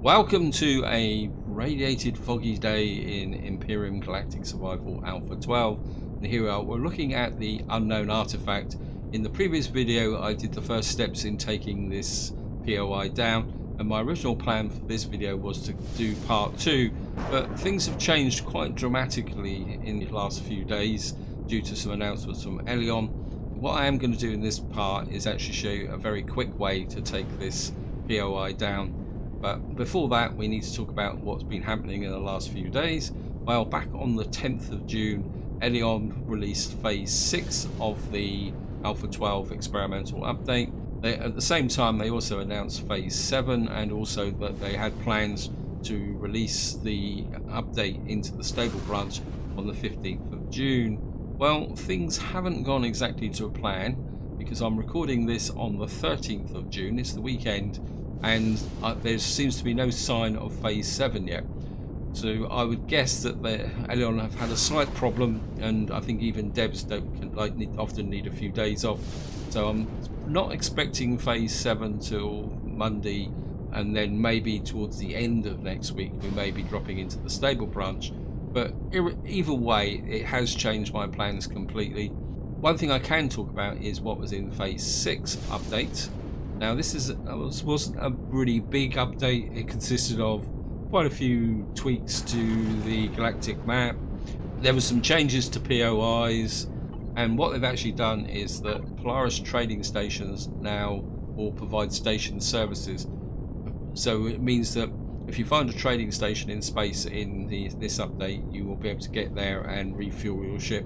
Welcome to a radiated foggy day in Empyrion Galactic Survival Alpha 12, and here we are. We're looking at the unknown artifact. In the previous video I did the first steps in taking this POI down, and my original plan for this video was to do part 2, but things have changed quite dramatically in the last few days due to some announcements from Empyrion. What I am going to do in this part is actually show you a very quick way to take this POI down. But before that, we need to talk about what's been happening in the last few days. Well, back on the 10th of June, Empyrion released Phase 6 of the Alpha 12 experimental update. At the same time, they also announced Phase 7, and also that they had plans to release the update into the stable branch on the 15th of June. Well, things haven't gone exactly to a plan, because I'm recording this on the 13th of June, it's the weekend, and there seems to be no sign of Phase 7 yet. So I would guess that Empyrion have had a slight problem, and I think even devs often need a few days off. So I'm not expecting Phase 7 till Monday, and then maybe towards the end of next week we may be dropping into the stable branch. But either way, it has changed my plans completely. One thing I can talk about is what was in Phase 6 update. Now this wasn't a really big update. It consisted of quite a few tweaks to the galactic map. There were some changes to POIs, and what they've actually done is that Polaris trading stations now will provide station services. So it means that if you find a trading station in space in this update, you will be able to get there and refuel your ship,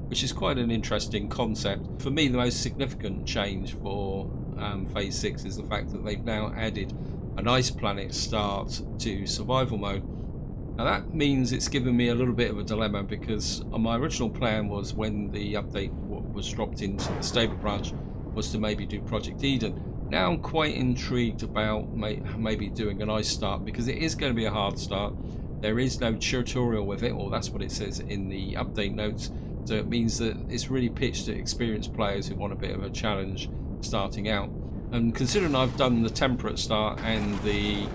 which is quite an interesting concept. For me, the most significant change for Phase 6 is the fact that they've now added an ice planet start to survival mode. Now that means it's given me a little bit of a dilemma, because my original plan was, when the update was dropped into the stable branch, was to maybe do Project Eden. Now I'm quite intrigued about maybe doing an ice start, because it is going to be a hard start. There is no tutorial with it, or that's what it says in the update notes. So it means that it's really pitched at experienced players who want a bit of a challenge starting out. And considering I've done the temperate start and the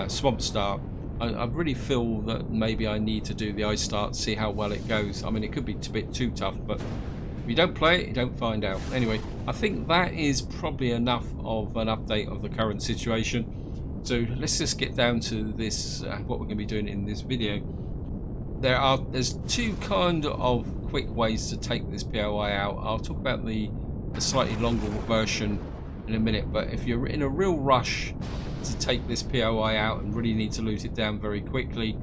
swamp start, I really feel that maybe I need to do the ice start, see how well it goes. I mean, it could be a bit too tough, but if you don't play it, you don't find out. Anyway, I think that is probably enough of an update of the current situation. So let's just get down to this, what we're going to be doing in this video. There's two kind of quick ways to take this POI out. I'll talk about the slightly longer version in a minute, but if you're in a real rush to take this POI out and really need to loot it down very quickly,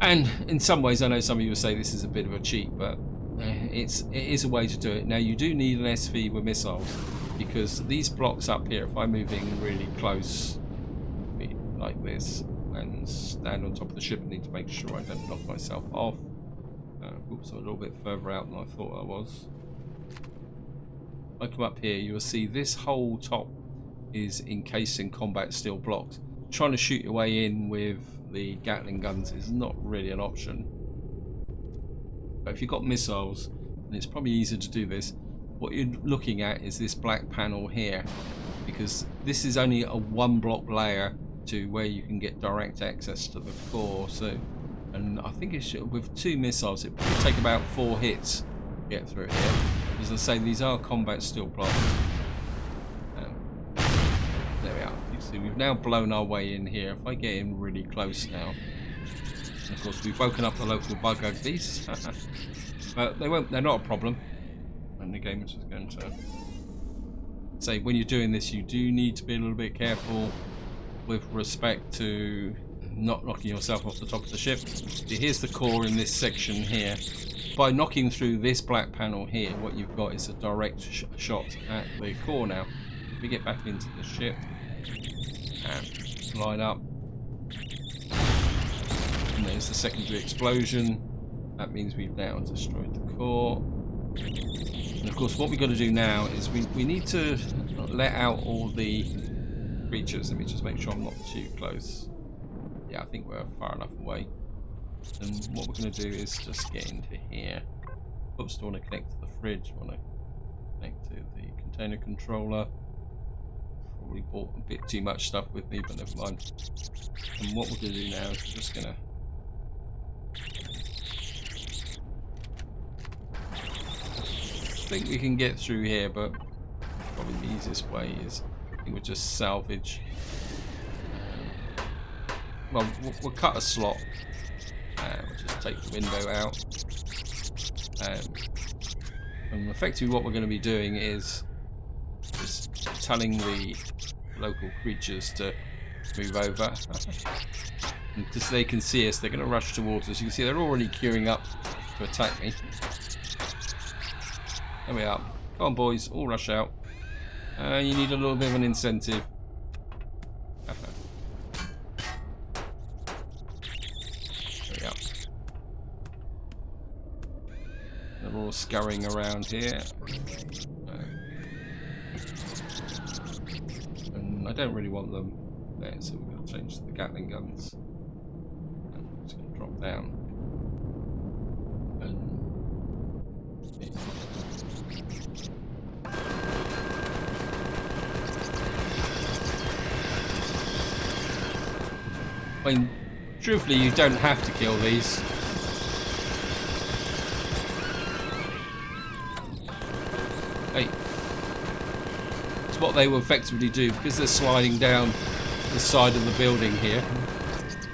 and in some ways I know some of you will say this is a bit of a cheat, but it is a way to do it. Now you do need an SV with missiles, because these blocks up here, if I'm moving really close like this and stand on top of the ship, I need to make sure I don't knock myself off. Oops, I'm a little bit further out than I thought I was. If I come up here, you will see this whole top is encased in combat steel blocks. Trying to shoot your way in with the Gatling guns is not really an option. But if you've got missiles, and it's probably easier to do this, what you're looking at is this black panel here, because this is only a one block layer to where you can get direct access to the core. So, and I think it should, with 2 missiles, it would take about 4 hits to get through it here. As I say, these are combat steel blocks. There we are. You see, we've now blown our way in here. If I get in really close now, and of course we've woken up the local bug uglies, but they're not a problem. And the game is just going to say, when you're doing this, you do need to be a little bit careful with respect to not knocking yourself off the top of the ship. Here's the core in this section here. By knocking through this black panel here, what you've got is a direct shot at the core. Now if we get back into the ship and line up, and there's the secondary explosion, that means we've now destroyed the core. And of course what we've got to do now is we need to let out all the creatures. Let me just make sure I'm not too close. Yeah, I think we're far enough away. And what we're going to do is just get into here. Oops, don't want to connect to the fridge, want to connect to the container controller. probably bought a bit too much stuff with me, but never mind. And what we're going to do now is we're just going to think we can get through here, but probably the easiest way is I think we'll just salvage. Well, we'll cut a slot and we'll just take the window out. And effectively what we're going to be doing is just telling the local creatures to move over. And because they can see us, they're going to rush towards us. You can see they're already queuing up to attack me. There we are. Come on, boys, all rush out. You need a little bit of an incentive. There we are. They're all scurrying around here. And I don't really want them there, so we're going to change to the Gatling guns. And I'm just going to drop down. I mean, truthfully, you don't have to kill these. Hey. It's what they will effectively do, because they're sliding down the side of the building here.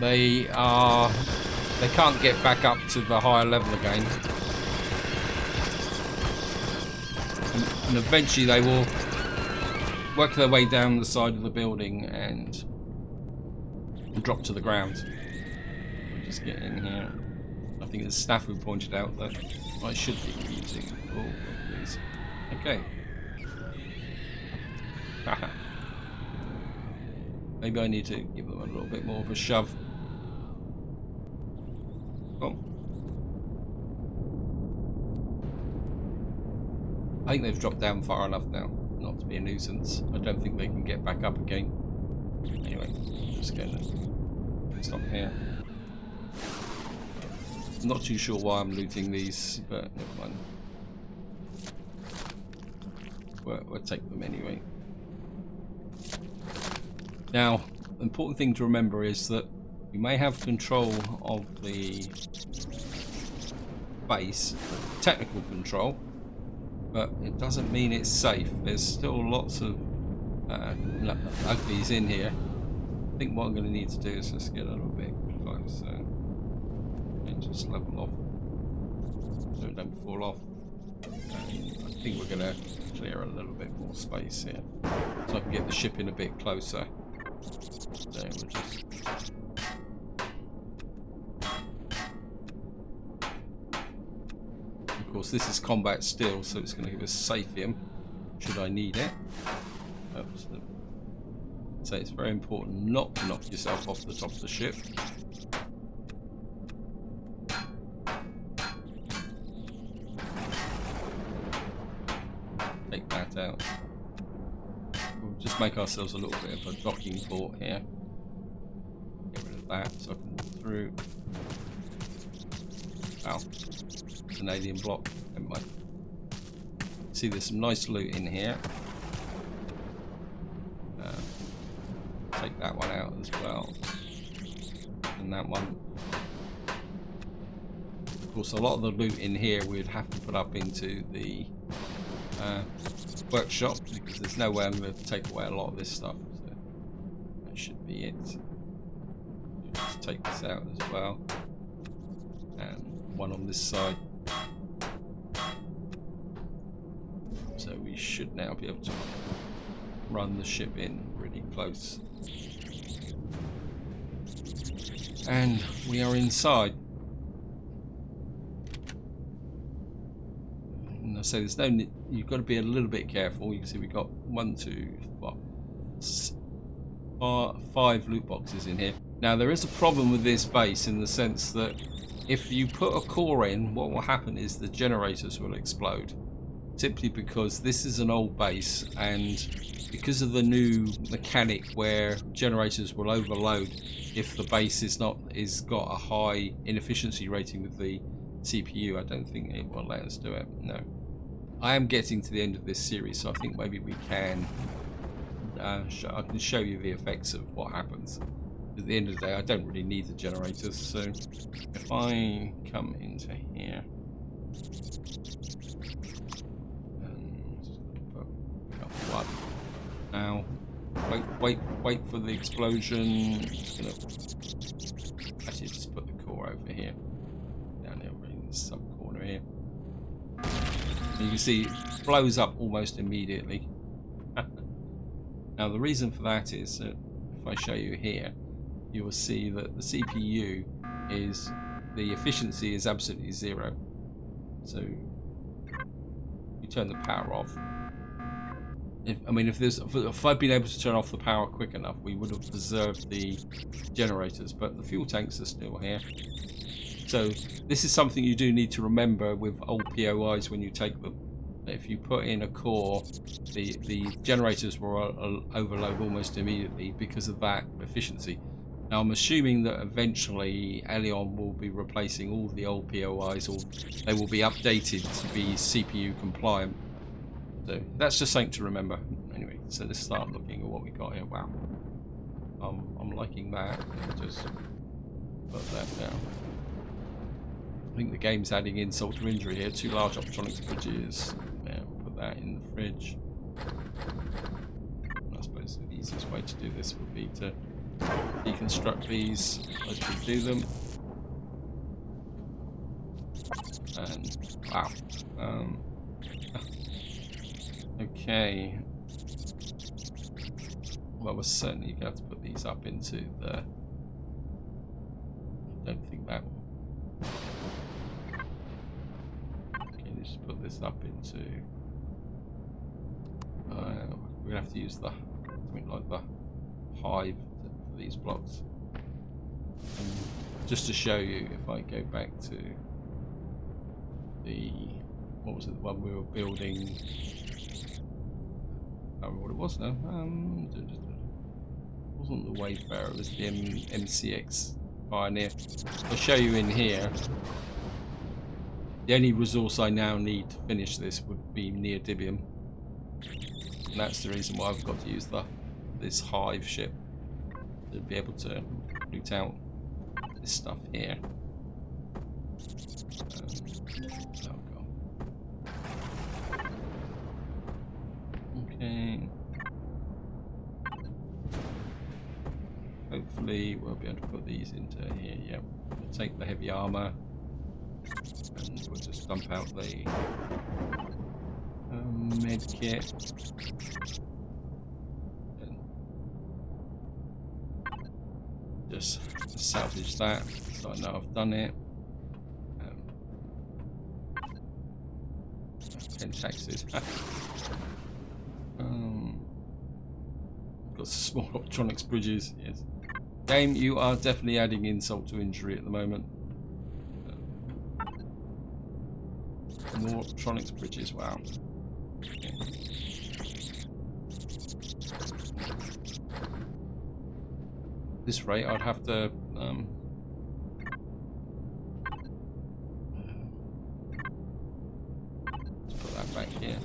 They can't get back up to the higher level again. And eventually they will work their way down the side of the building and drop to the ground. We'll just get in here. I think it's Staff who pointed out that I should be using. Oh, please. Okay. Maybe I need to give them a little bit more of a shove. Oh. I think they've dropped down far enough now not to be a nuisance. I don't think they can get back up again. Anyway, just going to stop here. I'm not too sure why I'm looting these, but never mind. We'll take them anyway. Now, the important thing to remember is that you may have control of the base, technical control, but it doesn't mean it's safe. There's still lots of uglies in here. I think what I'm going to need to do is just get a little bit closer and just level off so it don't fall off. And I think we're going to clear a little bit more space here so I can get the ship in a bit closer. So we'll just of course this is combat still, so it's going to give us Saphium should I need it. So it's very important not to knock yourself off the top of the ship. Take that out. We'll just make ourselves a little bit of a docking port here. Get rid of that so I can walk through. Wow, it's an alien block. Never mind. See, there's some nice loot in here. Take that one out as well, and that one. Of course, a lot of the loot in here we'd have to put up into the workshop because there's no way I'm going to take away a lot of this stuff. So that should be it. Just take this out as well, and one on this side. So we should now be able to run the ship in really close. And we are inside. And I say there's no, you've got to be a little bit careful. You can see we've got 5 loot boxes in here. Now there is a problem with this base in the sense that if you put a core in, what will happen is the generators will explode. Simply because this is an old base, and because of the new mechanic where generators will overload if the base is got a high inefficiency rating with the CPU, I don't think it will let us do it. No. I am getting to the end of this series, so I think maybe we can I can show you the effects of what happens. At the end of the day, I don't really need the generators, so if I come into here and just put one now, wait for the explosion. Actually, just put the core over here, down here in this sub corner here. And you can see it blows up almost immediately. Now the reason for that is that if I show you here, you will see that the CPU is, the efficiency is absolutely 0. So you turn the power off. If I'd been able to turn off the power quick enough, we would have preserved the generators, but the fuel tanks are still here. So this is something you do need to remember with old POIs when you take them. If you put in a core, the generators will overload almost immediately because of that efficiency. Now I'm assuming that eventually Alien will be replacing all the old POIs, or they will be updated to be CPU compliant. So that's just something to remember. Anyway, so let's start looking at what we got here. Wow, I'm liking that. Just put that down. I think the game's adding insult to injury here. 2 large optronics bridges. Yeah, put that in the fridge. I suppose the easiest way to do this would be to deconstruct these as we do them. And wow. Okay. Well, we're certainly going to have to put these up into the. I don't think that will. Okay, let's put this up into. We're going to have to use the something like the hive for these blocks. And just to show you, if I go back to the, what was it, the one we were building? I don't remember what it was now. It wasn't the Wayfarer, it was the MCX Pioneer. I'll show you in here. The only resource I now need to finish this would be neodymium. And that's the reason why I've got to use this hive ship to be able to root out this stuff here. Oh god. Okay. Hopefully we'll be able to put these into here. Yep. We'll take the heavy armor and we'll just dump out the med kit. And just salvage that so I know I've done it. 10 taxes. Got some small optronics bridges. Yes. Game, you are definitely adding insult to injury at the moment. More optronics bridges. Wow. Okay. This rate, I'd have to. Let's put that back here.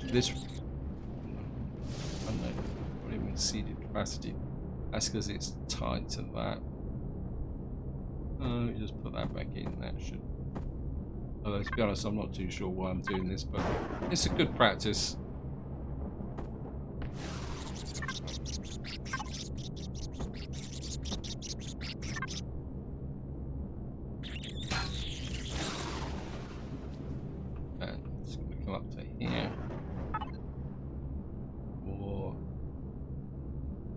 This. I don't know. Not even exceeded capacity. That's because it's tied to that. You just put that back in. That should. Although to be honest, I'm not too sure why I'm doing this, but it's a good practice. And it's going to come up to here. More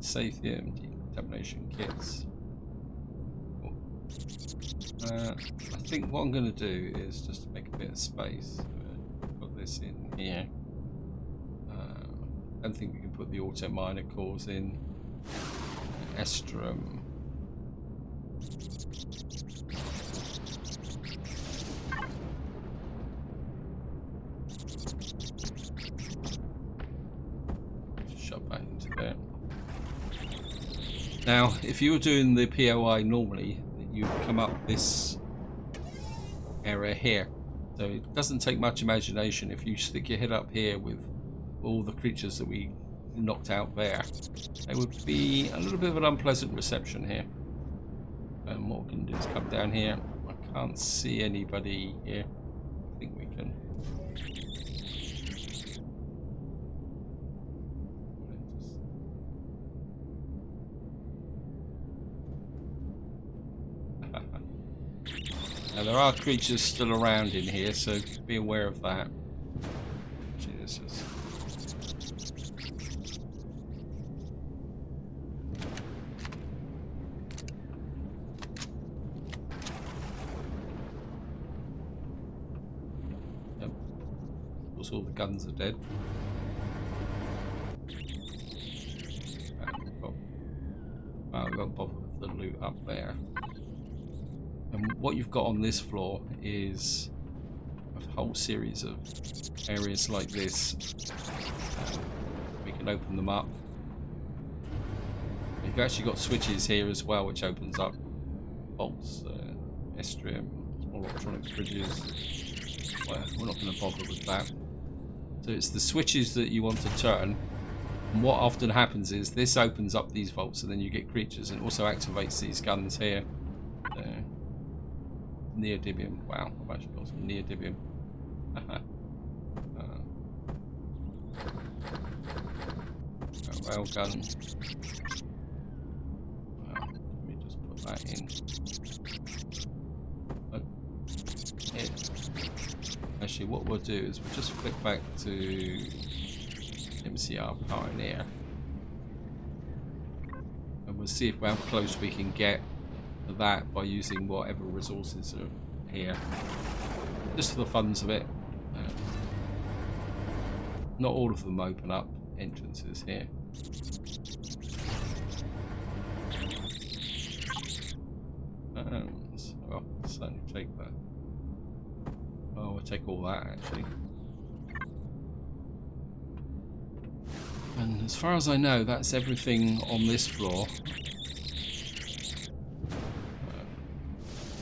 safety and decontamination kits. I think what I'm going to do is just to make a bit of space. Put this in here. I don't think we can put the auto miner cores in. Estrum. Shove that into there. Now, if you were doing the POI normally, you come up this area here, so it doesn't take much imagination. If you stick your head up here with all the creatures that we knocked out there, there would be a little bit of an unpleasant reception here. And what we can do is come down here. I can't see anybody here. I think we can. Now there are creatures still around in here, so be aware of that. Actually, this is... Yep. Of course, all the guns are dead. We've got both of the loot up there. And what you've got on this floor is a whole series of areas like this. We can open them up. You've actually got switches here as well, which opens up bolts, estrium, small electronics bridges. Well, we're not going to bother with that. So it's the switches that you want to turn. And what often happens is this opens up these vaults, and then you get creatures, and also activates these guns here. Neodymium. Wow, I've actually got some neodymium. Railgun. Let me just put that in. Actually, what we'll do is we'll just flick back to MCR Pioneer, and we'll see how close we can get to that by using whatever resources are here, just for the funs of it. Not all of them open up entrances here. Well, I'll certainly take that. Oh, we'll take all that actually. And as far as I know, that's everything on this floor.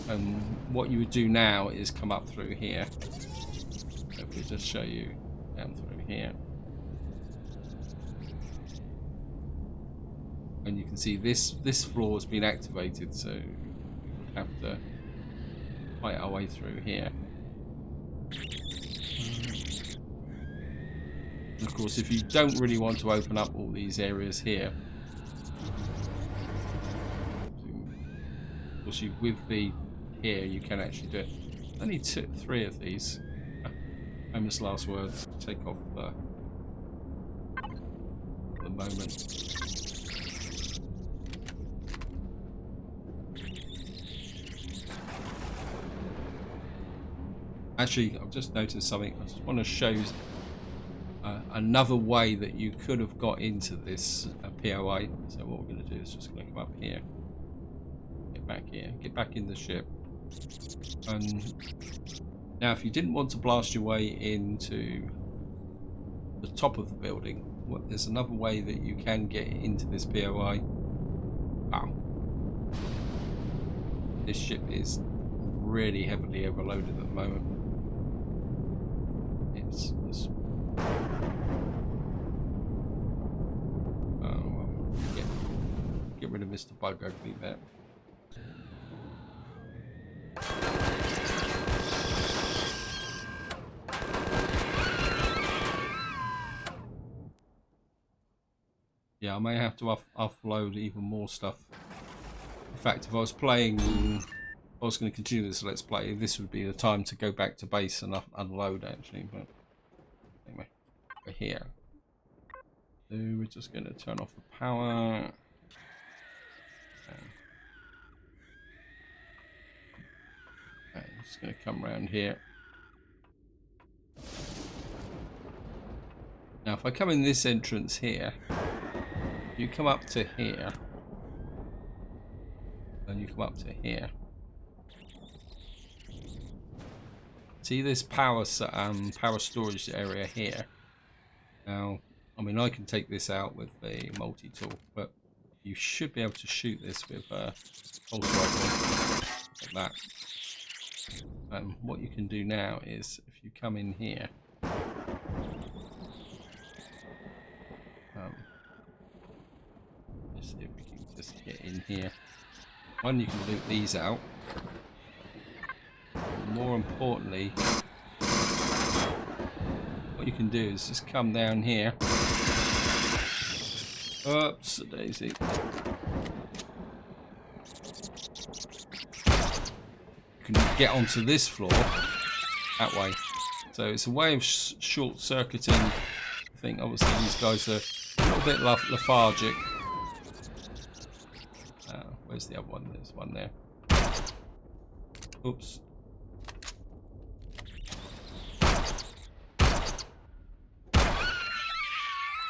And what you would do now is come up through here. If we just show you down through here. And you can see this floor has been activated, so we would have to fight our way through here. And of course, if you don't really want to open up all these areas here, of course, with the here you can actually do it. I need 3 of these. Famous last words. Take off the moment. Actually, I've just noticed something. I just want to show you another way that you could have got into this POI. So what we're going to do is just going to come up here, get back here, get back in the ship. And now, if you didn't want to blast your way into the top of the building, there's another way that you can get into this POI. Wow. This ship is really heavily overloaded at the moment. It's get rid of Mr. Bug Ugly there. Yeah, I may have to offload even more stuff. In fact, if I was playing, if I was going to continue this Let's Play, this would be the time to go back to base and unload actually. But anyway, we're here. So we're just going to turn off the power. Okay, I'm just going to come around here. Now, if I come in this entrance here, you come up to here, and you come up to here. See this power storage area here. Now, I mean, I can take this out with the multi-tool, but you should be able to shoot this with a pulse rifle like that. What you can do now is, if you come in here, in here. One, you can loot these out. More importantly, what you can do is just come down here. Oops, daisy. You can get onto this floor that way. So it's a way of short-circuiting. I think obviously these guys are a little bit lethargic. Where's the other one? There's one there. Oops.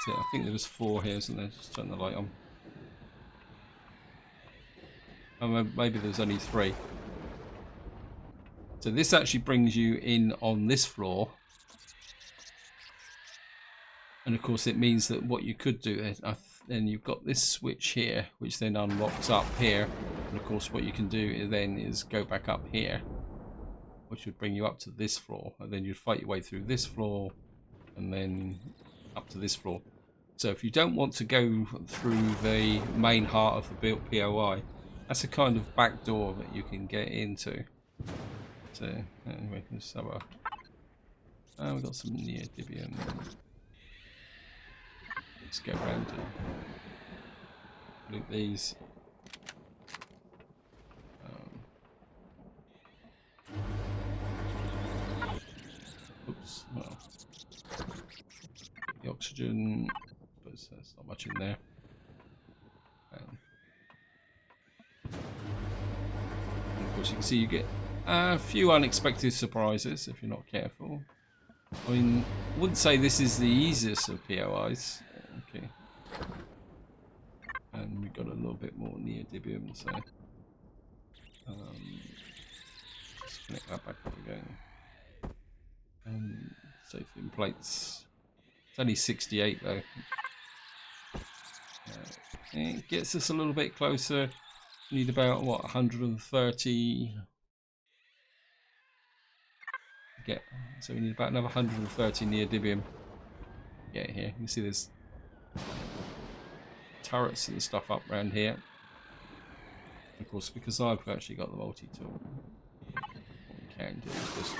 So I think there was 4 here, isn't there? Just turn the light on. Oh, maybe there's only 3. So this actually brings you in on this floor. And of course it means that what you could do is, then you've got this switch here, which then unlocks up here. And of course what you can do then is go back up here, which would bring you up to this floor. And then you'd fight your way through this floor and then up to this floor. So if you don't want to go through the main heart of the built POI, that's a kind of back door that you can get into. So anyway, let's have a... we've got some neodymium. Let's go around and loot these. Oops. Well, the oxygen, but there's not much in there. And of course, you can see you get a few unexpected surprises if you're not careful. I mean, I wouldn't say this is the easiest of POIs. Okay. And we've got a little bit more neodymium, so just connect that back up again. And safety plates. It's only 68 though. It gets us a little bit closer. We need about what, 130. So we need about another 130 neodymium. Get here. You can see there's turrets and stuff up around here. Of course, because I've actually got the multi-tool, what we can do is just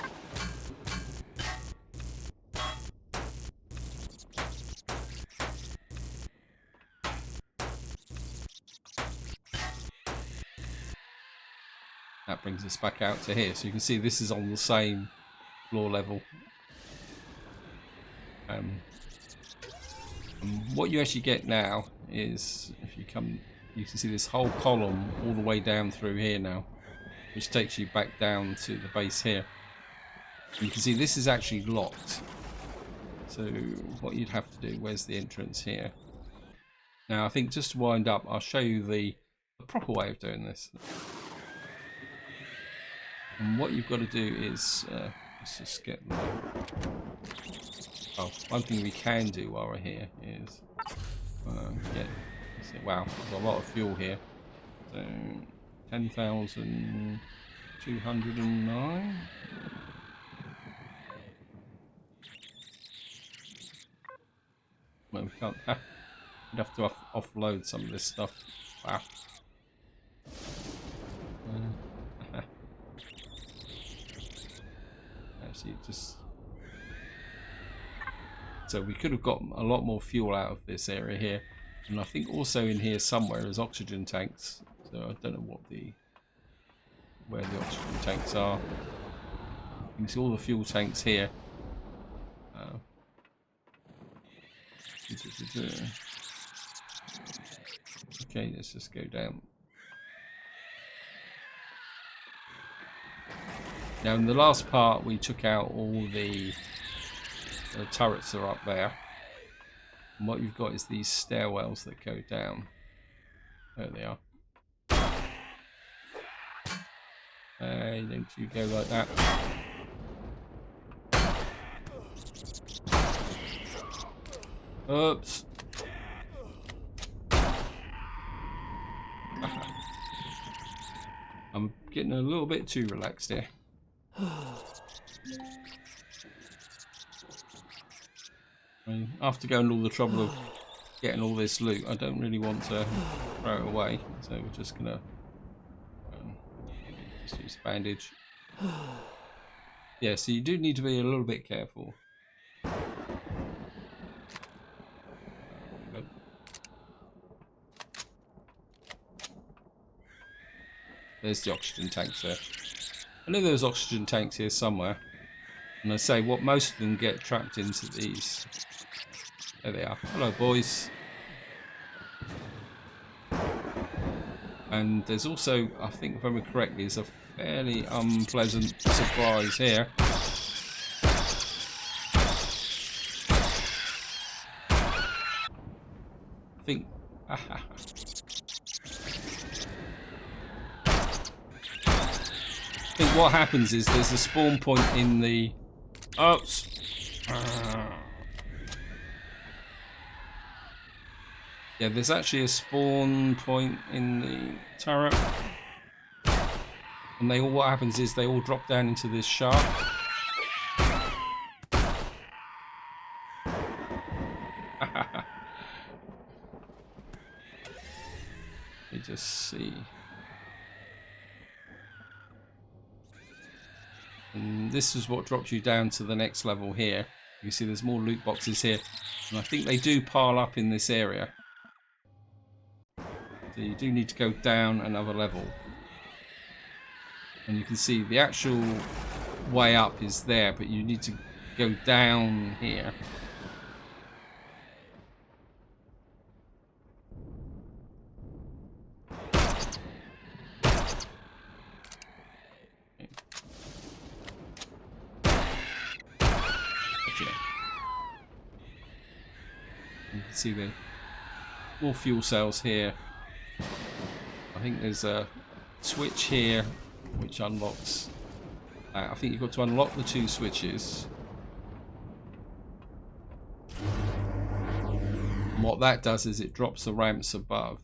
that brings us back out to here. So you can see this is on the same floor level. And what you actually get now is, if you come, you can see this whole column all the way down through here now, which takes you back down to the base here. You can see this is actually locked. So what you'd have to do, where's the entrance here? Now I think just to wind up, I'll show you the proper way of doing this. And what you've got to do is, let's just get... Oh, one thing we can do while we're here is get... Wow, there's a lot of fuel here. So, 10,209. Well, we can't... We'd have to offload some of this stuff. Wow. Actually, just... So we could have got a lot more fuel out of this area here. And I think also in here somewhere is oxygen tanks. So I don't know what where the oxygen tanks are. You can see all the fuel tanks here. Okay, let's just go down. Now in the last part we took out all the turrets are up there. And what you've got is these stairwells that go down. There they are. Don't you go like that. Oops. I'm getting a little bit too relaxed here. After going all the trouble of getting all this loot. I don't really want to throw it away, so we're just gonna just use the bandage. Yeah, so you do need to be a little bit careful. There's the oxygen tanks there. I know there's oxygen tanks here somewhere. And I say, what most of them get trapped into these. There they are. Hello, boys. And there's also, I think if I remember correctly, there's a fairly unpleasant surprise here. I think... I think what happens is there's a spawn point in the... Oh! Yeah, there's actually a spawn point in the turret. And they all, what happens is they all drop down into this shaft. Let me just see. And this is what drops you down to the next level here. You see there's more loot boxes here. And I think they do pile up in this area. So you do need to go down another level. And you can see the actual way up is there, but you need to go down here. You can see the more fuel cells here. I think there's a switch here which unlocks. I think you've got to unlock the 2 switches. And what that does is it drops the ramps above.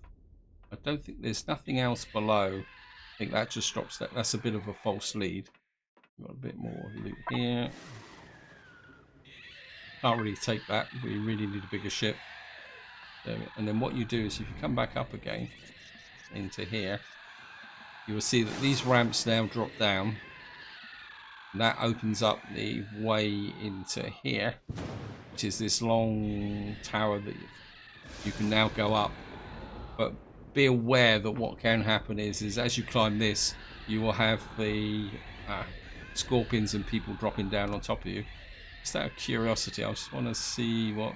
I don't think there's nothing else below. I think that just drops that. That's a bit of a false lead. Got a bit more loot here. Can't really take that. We really need a bigger ship. And then what you do is if you come back up again into here, you will see that these ramps now drop down. And that opens up the way into here, which is this long tower that you can now go up. But be aware that what can happen is as you climb this, you will have the scorpions and people dropping down on top of you. Just out of curiosity, I just want to see what.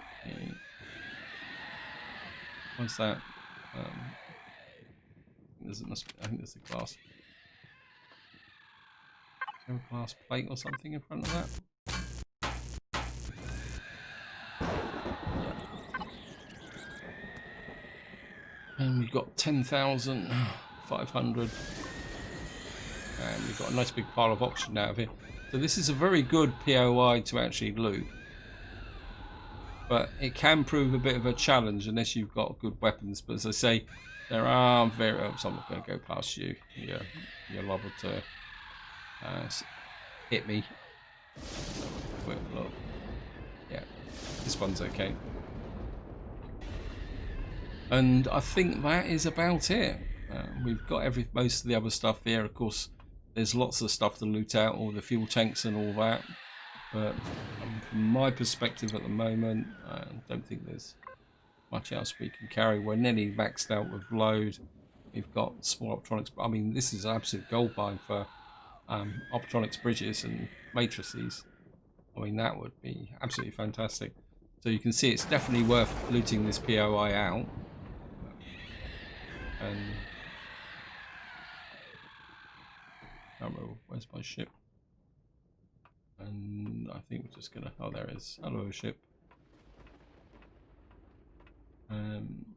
What's that? I think there's a glass. Is there a glass plate or something in front of that? And we've got 10,500. And we've got a nice big pile of oxygen out of here. So this is a very good POI to actually loot. But it can prove a bit of a challenge unless you've got good weapons. But as I say, there are very... Oh, so I'm not going to go past you. You're liable to hit me. Quick look. Yeah, this one's okay. And I think that is about it. We've got most of the other stuff here. Of course, there's lots of stuff to loot out, all the fuel tanks and all that. But from my perspective at the moment, I don't think there's much else we can carry. We're nearly maxed out with load. We've got small optronics. I mean, this is an absolute gold mine for optronics bridges and matrices. I mean, that would be absolutely fantastic. So you can see it's definitely worth looting this POI out. And I don't know, where's my ship? And I think we're just gonna. Oh, there it is. Hello, ship.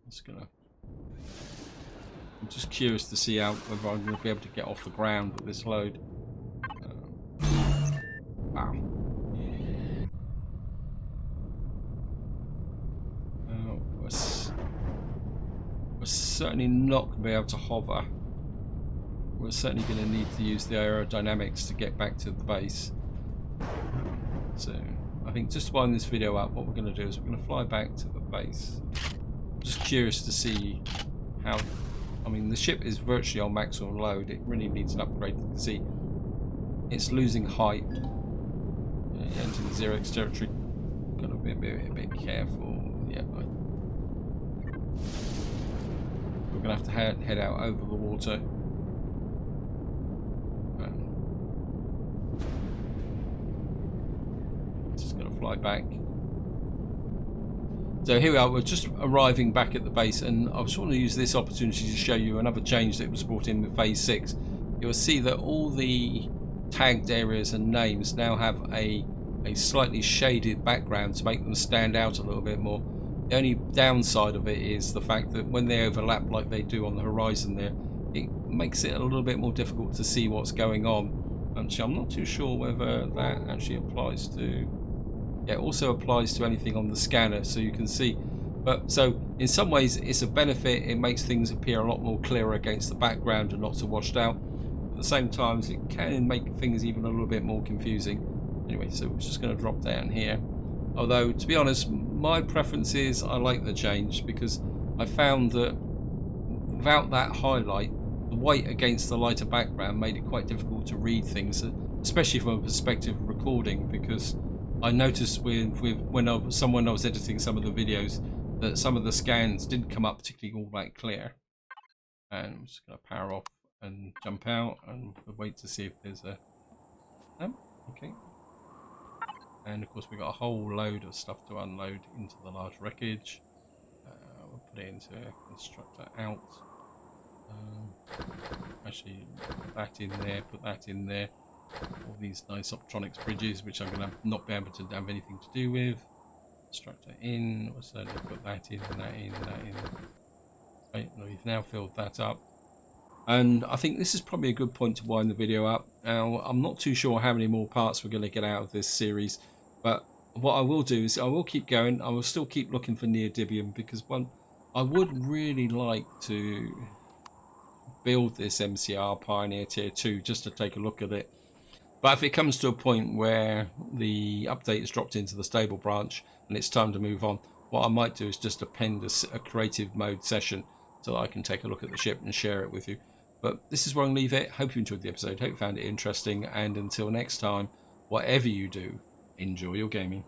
Just gonna. I'm just curious to see whether I'm gonna be able to get off the ground with this load. Wow. We're certainly not gonna be able to hover. We're certainly going to need to use the aerodynamics to get back to the base. So I think just to wind this video up, what we're going to do is we're going to fly back to the base. just curious to see how. I mean, the ship is virtually on maximum load. It really needs an upgrade. You can see it's losing height. Entering the 0x territory. Got to be a bit careful. Yeah. We're gonna have to head out over the water. Just gonna fly back. So here we are, we're just arriving back at the base, and I just want to use this opportunity to show you another change that was brought in with phase 6. You'll see that all the tagged areas and names now have a slightly shaded background to make them stand out a little bit more. The only downside of it is the fact that when they overlap like they do on the horizon there, it makes it a little bit more difficult to see what's going on. Actually, I'm not too sure whether that actually applies to... Yeah, it also applies to anything on the scanner, so you can see. But so in some ways it's a benefit. It makes things appear a lot more clearer against the background and not so washed out. At the same time, it can make things even a little bit more confusing. Anyway, so we're just going to drop down here. Although, to be honest, my preference is I like the change, because I found that without that highlight, the white against the lighter background made it quite difficult to read things, especially from a perspective of recording, because I noticed when I was editing some of the videos that some of the scans didn't come up particularly all that clear. And I'm just going to power off and jump out and wait to see if there's a... Oh, okay. And of course we've got a whole load of stuff to unload into the large wreckage. We'll put it into constructor out. Actually put that in there, put that in there. All these nice optronics bridges, which I'm going to not be able to have anything to do with. Constructor in, we'll certainly put that in, that in, that in. Right, we've now filled that up. And I think this is probably a good point to wind the video up. Now, I'm not too sure how many more parts we're going to get out of this series, but what I will do is I will keep going. I will still keep looking for neodymium, because I would really like to build this MCR Pioneer Tier 2 just to take a look at it. But if it comes to a point where the update is dropped into the stable branch and it's time to move on, what I might do is just append a creative mode session so that I can take a look at the ship and share it with you. But this is where I'll leave it. Hope you enjoyed the episode. Hope you found it interesting. And until next time, whatever you do, enjoy your gaming.